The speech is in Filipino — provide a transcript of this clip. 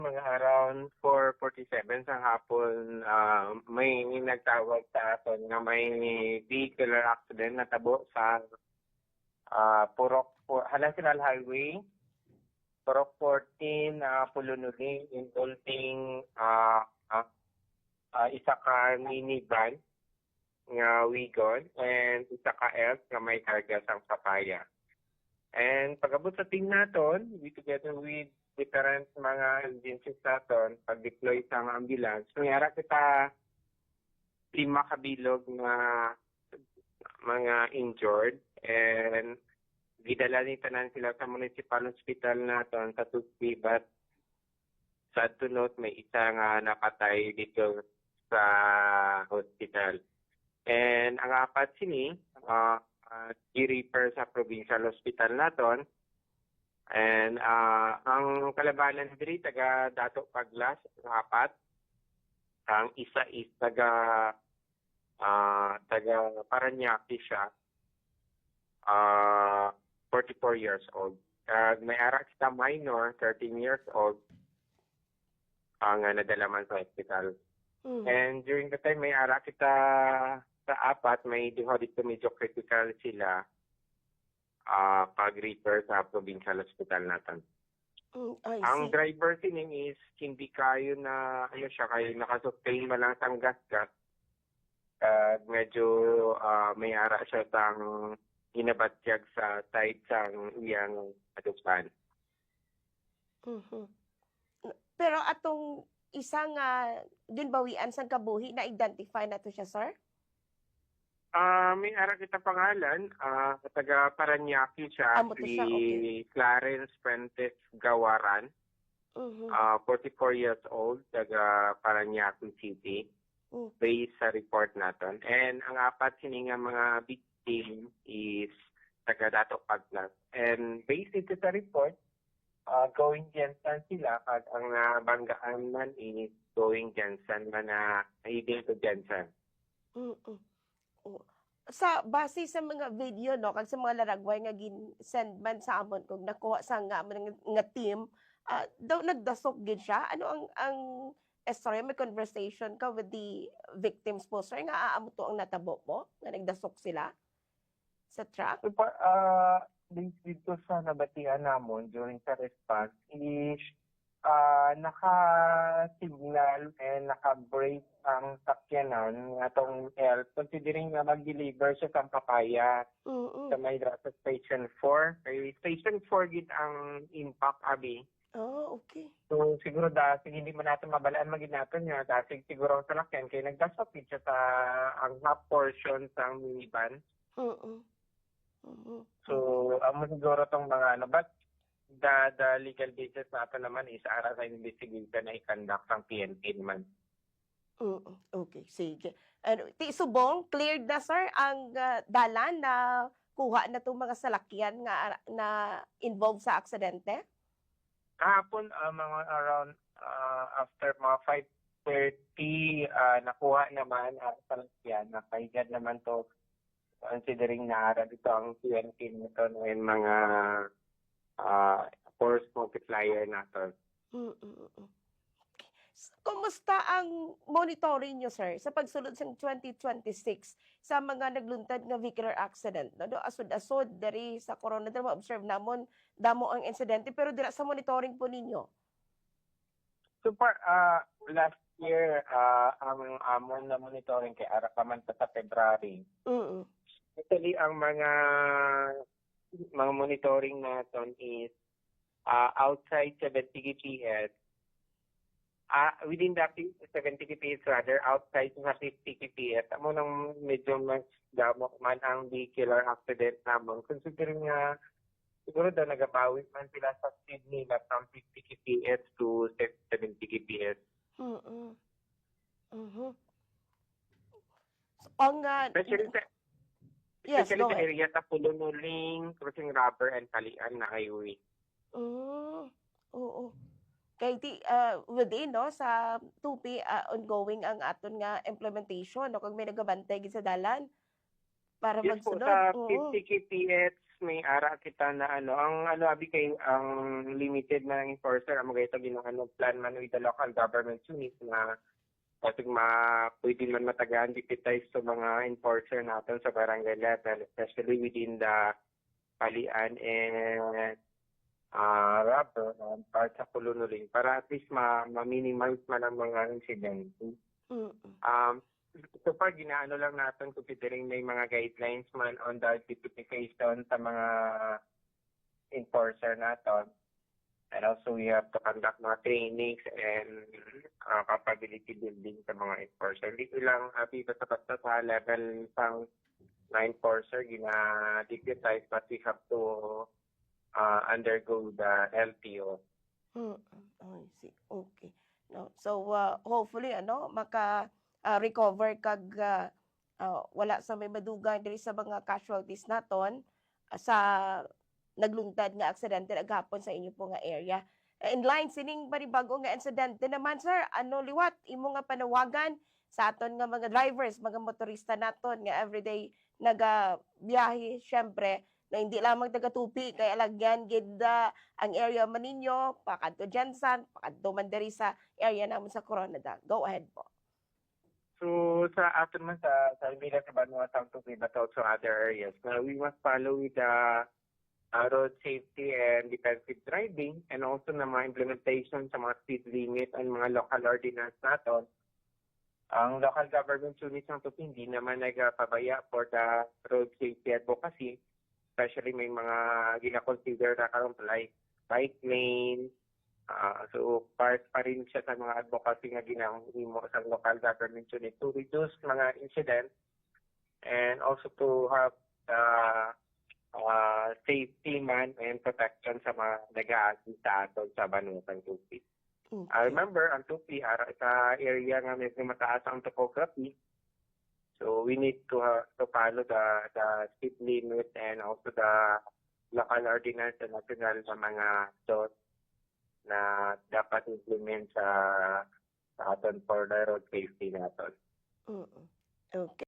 Mga around 4:47 sa hapon, may nagtawag sa aton nga may vehicular accident natabo sa National Highway, Purok 14, Pulunuling, involving isa ka minivan nga Wigon and isa ka elf nga may karga sang papaya. And pag-abot sa team naton, we together with different mga agencies naton, pag-deploy sa ambulance, nangyara kita 5 kabilog na mga injured and gidala ni tanan sila sa municipal hospital naton sa Tugpi, but sad to note may isa nga napatay dito sa hospital. And ang apat sini i-refer sa provincial hospital naton. And ang kalabanan diri taga Dato Paglas, apat. Ang isa is taga Parañaque siya. 44 years old. May ara kita minor, 13 years old, ang nadala man sa hospital. And during the time may ara kita sa apat, may dito medyo critical sila pag-refer sa provincial hospital natin. Ang driver sining is hindi kayo na kayo nakasustain man lang sang gas-gas. Medyo may ara siya sang inabatyag sa side sang iyang adupan. Pero atong isang ginbawian sang kabuhi na identify na to siya, sir? May ara kita pangalan, taga Parañaque siya, si Clarence Fuentes Gawaran, 44 years old, taga Parañaque City, based sa report natin. And ang apat sininga mga victim is taga Dato Paglas. And based ito sa report, going Jensen sila, at ang banggaan man is going Jensen man na heading to Jensen. Sa base sa mga video no kag sa mga laragway nga gin-send man sa amon kung nakuha sa nga team, daw nagdasok gid siya. Ano ang story, may conversation ka with the victims po, sir, nga aamo to ang natabo mo nga nagdasok sila sa truck? Dito sa nabatian namon during sa response is naka-signal and naka-brake ang sakyanan atong elf, considering na mag-deliver siya sa papaya sa may sa Station 4. Kay Station 4 gid ang impact, abi. Okay. So siguro hindi man natin mabalaan maginaton niya dahil siguro ang salakyan kay nagdasok siya sa ang half portion sa minivan. So amo siguro tong mga but the legal basis natin naman is ara sa investigation na i-conduct ang PNP naman. Okay, sige. Ti subong cleared na, sir, ang dalan na kuha na itong mga salakyan nga na involved sa aksidente? Kahapon, mga around after mga 5:30, nakuha naman ang salakyan. Nakaigad naman to considering na ara dito ang PNP nito ng mga force multiplier natin. Kumusta ang monitoring nyo, sir, sa pagsulod sa 2026 sa mga nagluntad nga vehicular accident? No? Asod-asod, dari sa corona, ma-observe namon, damo ang insidente, pero dira sa monitoring po ninyo? So far, last year, ang amon na monitoring kay ara pa man sa February. Actually, ang mga monitoring natin is outside 70 kps, within the 70 kps rather, outside sa 50 kps, amo nang medyo mas damo man ang vehicular accident namon. Considering nga, siguro daw nagabawi man sila sa speed nila from 50 kps to 70 kps. Especially sa area sa Pulunuling, Crossing Rubber, and Kalian na highway. Oo. Kay within no sa 2P ongoing ang aton nga implementation no kag may nagabantay gid sa dalan para yes, magsunod. Sa 50 kps may ara kita na ang abi kay ang limited na enforcer amo gayto plan man with the local government unit na pwede pwede man matagaan deputize sa mga enforcer natin sa barangay level, especially within the palian and rubber part sa Pulunuling para at least ma-minimize man ang mga incident. Mm. So far, ginaano lang natin considering may mga guidelines man on the certification sa mga enforcer natin. And also, we have to conduct mga trainings and capability building sa mga enforcer. Hindi ko lang dito sa sa level pang na enforcer, gina-deputize, but we have to undergo the LTO. I see. Okay. No. So hopefully recover kag wala sa may madugang diri sa mga casualties naton sa naglungtad nga aksidente naghapon sa inyo po nga area. In line sining banibago nga insidente naman sir, liwat imo nga panawagan sa aton nga mga drivers, mga motorista naton nga everyday nagabiyahe syempre na hindi lamang taga-tupi kay alagyan gid ang area man ninyo pakadto Jensen, pakadto man diri sa area namon sa Coronada. Go ahead po. So sa aton man sa Albila sa Vanuatu but also other areas, we must follow with the road safety and defensive driving and also na mga implementation sa mga speed limit and mga local ordinance naton. Ang local government units ng Tupi hindi naman nagpabaya for the road safety advocacy, especially may mga gina-consider na karong like bike lane. So part pa rin siya sa mga advocacy nga ginahimo sa local government unit to reduce mga incidents and also to have safety man and protection sa mga nag-aagi sa aton sa Banutan Tupi. I remember ang Tupi sa area nga medyo mataas ang topography. So we need to follow the speed limit and also the local ordinance and national sa mga dot na dapat implement sa aton for the road safety naton. Okay.